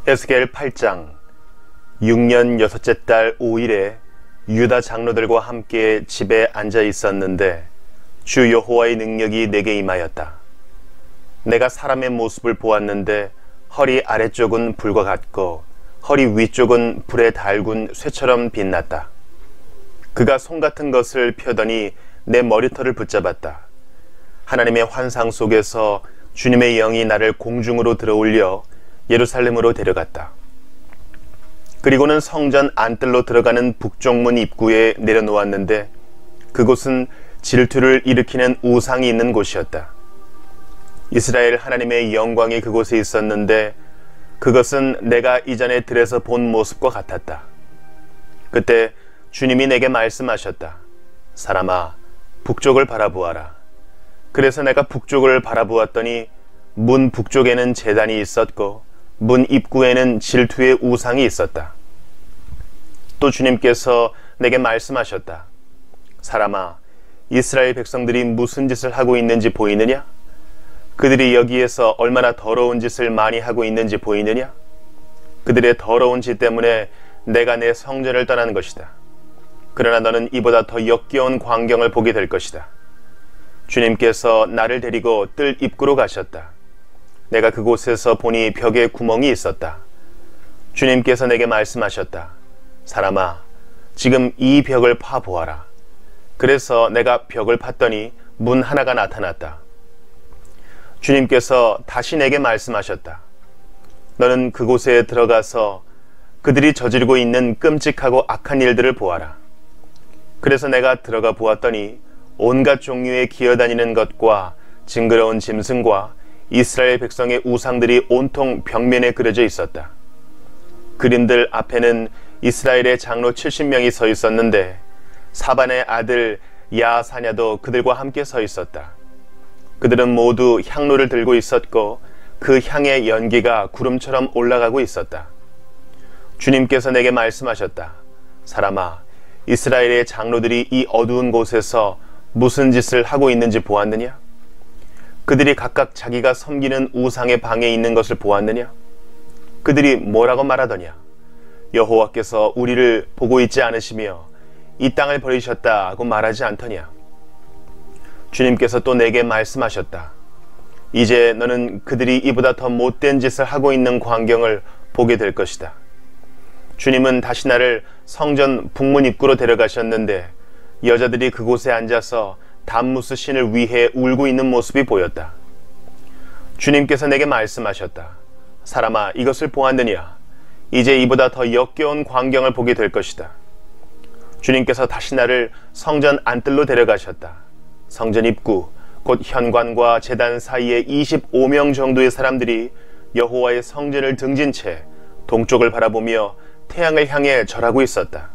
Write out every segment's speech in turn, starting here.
에스겔 8장. 6년 6째 달 5일에 유다 장로들과 함께 집에 앉아 있었는데 주 여호와의 능력이 내게 임하였다. 내가 사람의 모습을 보았는데 허리 아래쪽은 불과 같고 허리 위쪽은 불에 달군 쇠처럼 빛났다. 그가 송 같은 것을 펴더니 내 머리털을 붙잡았다. 하나님의 환상 속에서 주님의 영이 나를 공중으로 들어올려 예루살렘으로 데려갔다. 그리고는 성전 안뜰로 들어가는 북쪽문 입구에 내려놓았는데 그곳은 질투를 일으키는 우상이 있는 곳이었다. 이스라엘 하나님의 영광이 그곳에 있었는데 그것은 내가 이전에 들에서 본 모습과 같았다. 그때 주님이 내게 말씀하셨다. 사람아, 북쪽을 바라보아라. 그래서 내가 북쪽을 바라보았더니 문 북쪽에는 제단이 있었고 문 입구에는 질투의 우상이 있었다. 또 주님께서 내게 말씀하셨다. 사람아, 이스라엘 백성들이 무슨 짓을 하고 있는지 보이느냐? 그들이 여기에서 얼마나 더러운 짓을 많이 하고 있는지 보이느냐? 그들의 더러운 짓 때문에 내가 내 성전을 떠나는 것이다. 그러나 너는 이보다 더 역겨운 광경을 보게 될 것이다. 주님께서 나를 데리고 뜰 입구로 가셨다. 내가 그곳에서 보니 벽에 구멍이 있었다. 주님께서 내게 말씀하셨다. 사람아, 지금 이 벽을 파보아라. 그래서 내가 벽을 팠더니 문 하나가 나타났다. 주님께서 다시 내게 말씀하셨다. 너는 그곳에 들어가서 그들이 저지르고 있는 끔찍하고 악한 일들을 보아라. 그래서 내가 들어가 보았더니 온갖 종류의 기어다니는 것과 징그러운 짐승과 이스라엘 백성의 우상들이 온통 벽면에 그려져 있었다. 그림들 앞에는 이스라엘의 장로 70명이 서 있었는데 사반의 아들 야사냐도 그들과 함께 서 있었다. 그들은 모두 향로를 들고 있었고 그 향의 연기가 구름처럼 올라가고 있었다. 주님께서 내게 말씀하셨다. 사람아, 이스라엘의 장로들이 이 어두운 곳에서 무슨 짓을 하고 있는지 보았느냐? 그들이 각각 자기가 섬기는 우상의 방에 있는 것을 보았느냐? 그들이 뭐라고 말하더냐? 여호와께서 우리를 보고 있지 않으시며 이 땅을 버리셨다고 말하지 않더냐? 주님께서 또 내게 말씀하셨다. 이제 너는 그들이 이보다 더 못된 짓을 하고 있는 광경을 보게 될 것이다. 주님은 다시 나를 성전 북문 입구로 데려가셨는데 여자들이 그곳에 앉아서 담무스 신을 위해 울고 있는 모습이 보였다. 주님께서 내게 말씀하셨다. 사람아, 이것을 보았느냐? 이제 이보다 더 역겨운 광경을 보게 될 것이다. 주님께서 다시 나를 성전 안뜰로 데려가셨다. 성전 입구, 곧 현관과 제단 사이에 25명 정도의 사람들이 여호와의 성전을 등진 채 동쪽을 바라보며 태양을 향해 절하고 있었다.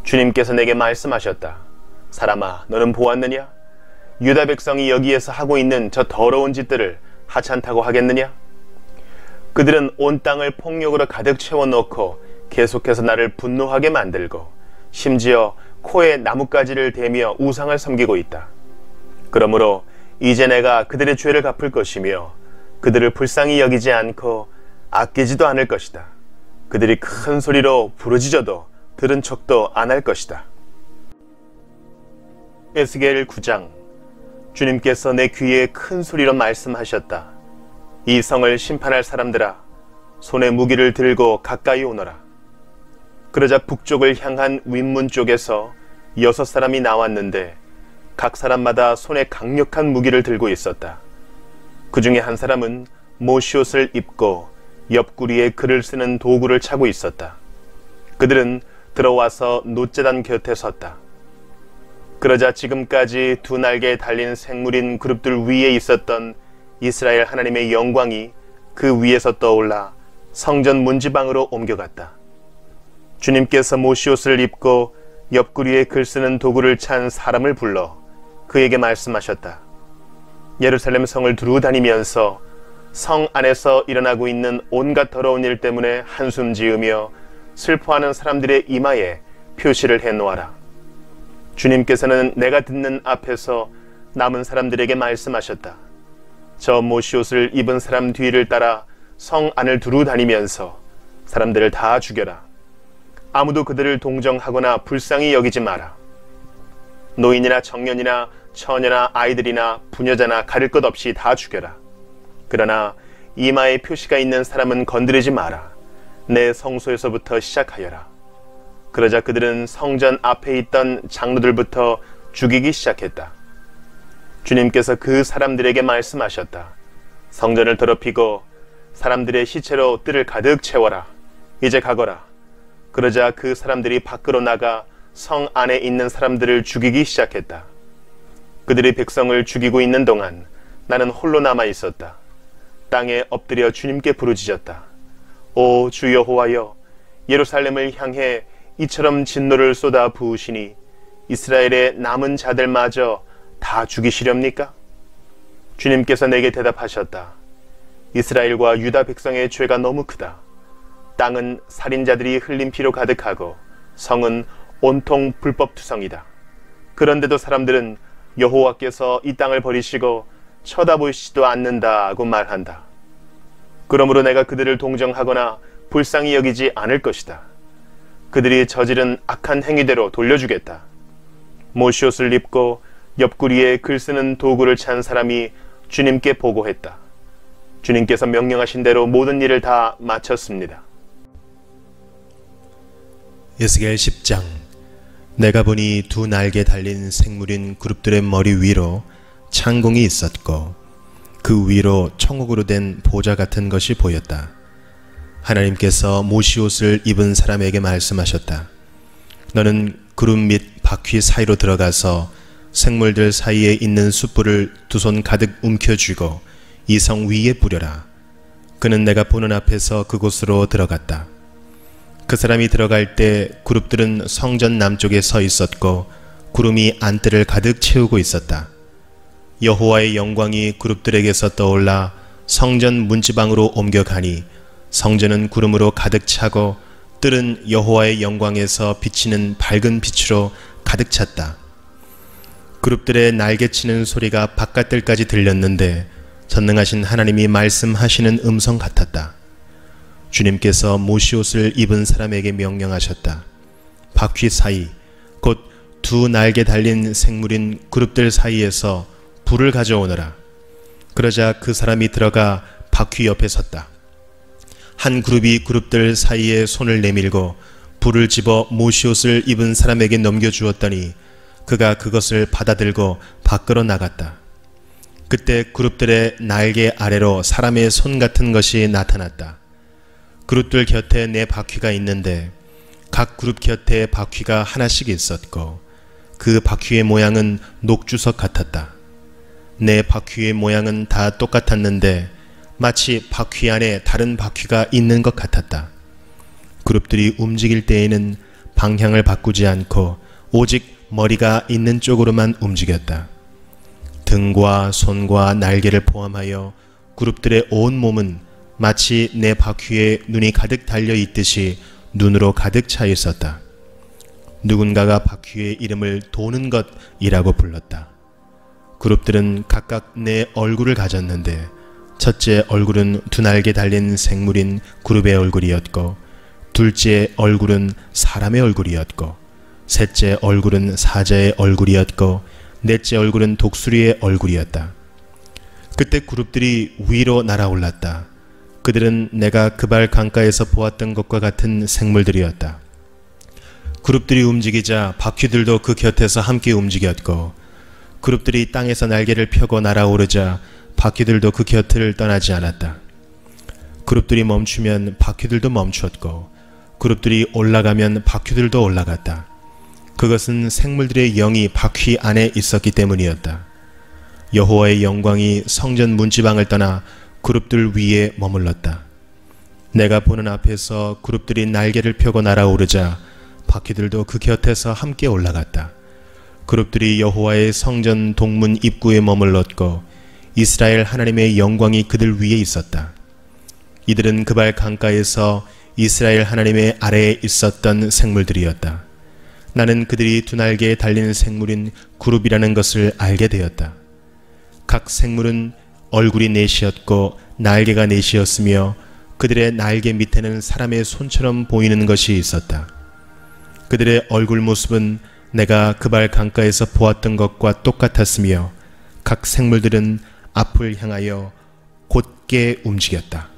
주님께서 내게 말씀하셨다. 사람아, 너는 보았느냐? 유다 백성이 여기에서 하고 있는 저 더러운 짓들을 하찮다고 하겠느냐? 그들은 온 땅을 폭력으로 가득 채워놓고 계속해서 나를 분노하게 만들고 심지어 코에 나뭇가지를 대며 우상을 섬기고 있다. 그러므로 이제 내가 그들의 죄를 갚을 것이며 그들을 불쌍히 여기지 않고 아끼지도 않을 것이다. 그들이 큰 소리로 부르짖어도 들은 척도 안 할 것이다. 에스겔 9장. 주님께서 내 귀에 큰 소리로 말씀하셨다. 이 성을 심판할 사람들아, 손에 무기를 들고 가까이 오너라. 그러자 북쪽을 향한 윗문 쪽에서 6사람이 나왔는데 각 사람마다 손에 강력한 무기를 들고 있었다. 그 중에 한 사람은 모시옷을 입고 옆구리에 글을 쓰는 도구를 차고 있었다. 그들은 들어와서 놋제단 곁에 섰다. 그러자 지금까지 두 날개에 달린 생물인 그룹들 위에 있었던 이스라엘 하나님의 영광이 그 위에서 떠올라 성전 문지방으로 옮겨갔다. 주님께서 모시옷을 입고 옆구리에 글 쓰는 도구를 찬 사람을 불러 그에게 말씀하셨다. 예루살렘 성을 두루 다니면서 성 안에서 일어나고 있는 온갖 더러운 일 때문에 한숨 지으며 슬퍼하는 사람들의 이마에 표시를 해놓아라. 주님께서는 내가 듣는 앞에서 남은 사람들에게 말씀하셨다. 저 모시옷을 입은 사람 뒤를 따라 성 안을 두루 다니면서 사람들을 다 죽여라. 아무도 그들을 동정하거나 불쌍히 여기지 마라. 노인이나 청년이나 처녀나 아이들이나 부녀자나 가릴 것 없이 다 죽여라. 그러나 이마에 표시가 있는 사람은 건드리지 마라. 내 성소에서부터 시작하여라. 그러자 그들은 성전 앞에 있던 장로들부터 죽이기 시작했다. 주님께서 그 사람들에게 말씀하셨다. 성전을 더럽히고 사람들의 시체로 뜰을 가득 채워라. 이제 가거라. 그러자 그 사람들이 밖으로 나가 성 안에 있는 사람들을 죽이기 시작했다. 그들이 백성을 죽이고 있는 동안 나는 홀로 남아 있었다. 땅에 엎드려 주님께 부르짖었다. 오 주 여호와여, 예루살렘을 향해 이처럼 진노를 쏟아 부으시니 이스라엘의 남은 자들마저 다 죽이시렵니까? 주님께서 내게 대답하셨다. 이스라엘과 유다 백성의 죄가 너무 크다. 땅은 살인자들이 흘린 피로 가득하고 성은 온통 불법투성이다. 그런데도 사람들은 여호와께서 이 땅을 버리시고 쳐다보시지도 않는다고 말한다. 그러므로 내가 그들을 동정하거나 불쌍히 여기지 않을 것이다. 그들이 저지른 악한 행위대로 돌려주겠다. 모시옷을 입고 옆구리에 글 쓰는 도구를 찬 사람이 주님께 보고했다. 주님께서 명령하신 대로 모든 일을 다 마쳤습니다. 에스겔 10장. 내가 보니 두 날개 달린 생물인 그룹들의 머리 위로 창공이 있었고 그 위로 청옥으로 된 보좌 같은 것이 보였다. 하나님께서 모시옷을 입은 사람에게 말씀하셨다. 너는 그룹 및 바퀴 사이로 들어가서 생물들 사이에 있는 숯불을 두 손 가득 움켜쥐고 이 성 위에 뿌려라. 그는 내가 보는 앞에서 그곳으로 들어갔다. 그 사람이 들어갈 때 그룹들은 성전 남쪽에 서 있었고 구름이 안뜰을 가득 채우고 있었다. 여호와의 영광이 그룹들에게서 떠올라 성전 문지방으로 옮겨가니 성전은 구름으로 가득 차고 뜰은 여호와의 영광에서 비치는 밝은 빛으로 가득 찼다. 그룹들의 날개치는 소리가 바깥뜰까지 들렸는데 전능하신 하나님이 말씀하시는 음성 같았다. 주님께서 모시옷을 입은 사람에게 명령하셨다. 바퀴 사이, 곧 두 날개 달린 생물인 그룹들 사이에서 불을 가져오너라. 그러자 그 사람이 들어가 바퀴 옆에 섰다. 한 그룹이 그룹들 사이에 손을 내밀고 불을 집어 모시옷을 입은 사람에게 넘겨주었더니 그가 그것을 받아들고 밖으로 나갔다. 그때 그룹들의 날개 아래로 사람의 손 같은 것이 나타났다. 그룹들 곁에 네 바퀴가 있는데 각 그룹 곁에 바퀴가 하나씩 있었고 그 바퀴의 모양은 녹주석 같았다. 네 바퀴의 모양은 다 똑같았는데 마치 바퀴 안에 다른 바퀴가 있는 것 같았다. 그룹들이 움직일 때에는 방향을 바꾸지 않고 오직 머리가 있는 쪽으로만 움직였다. 등과 손과 날개를 포함하여 그룹들의 온 몸은 마치 네 바퀴에 눈이 가득 달려 있듯이 눈으로 가득 차 있었다. 누군가가 바퀴의 이름을 도는 것이라고 불렀다. 그룹들은 각각 네 얼굴을 가졌는데 첫째 얼굴은 두 날개 달린 생물인 그룹의 얼굴이었고 둘째 얼굴은 사람의 얼굴이었고 셋째 얼굴은 사자의 얼굴이었고 넷째 얼굴은 독수리의 얼굴이었다. 그때 그룹들이 위로 날아올랐다. 그들은 내가 그발 강가에서 보았던 것과 같은 생물들이었다. 그룹들이 움직이자 바퀴들도 그 곁에서 함께 움직였고 그룹들이 땅에서 날개를 펴고 날아오르자 바퀴들도 그 곁을 떠나지 않았다. 그룹들이 멈추면 바퀴들도 멈추었고 그룹들이 올라가면 바퀴들도 올라갔다. 그것은 생물들의 영이 바퀴 안에 있었기 때문이었다. 여호와의 영광이 성전 문지방을 떠나 그룹들 위에 머물렀다. 내가 보는 앞에서 그룹들이 날개를 펴고 날아오르자 바퀴들도 그 곁에서 함께 올라갔다. 그룹들이 여호와의 성전 동문 입구에 머물렀고 이스라엘 하나님의 영광이 그들 위에 있었다. 이들은 그발 강가에서 이스라엘 하나님의 아래에 있었던 생물들이었다. 나는 그들이 두 날개에 달린 생물인 그룹이라는 것을 알게 되었다. 각 생물은 얼굴이 넷이었고 날개가 넷이었으며 그들의 날개 밑에는 사람의 손처럼 보이는 것이 있었다. 그들의 얼굴 모습은 내가 그발 강가에서 보았던 것과 똑같았으며 각 생물들은 앞을 향하여 곧게 움직였다.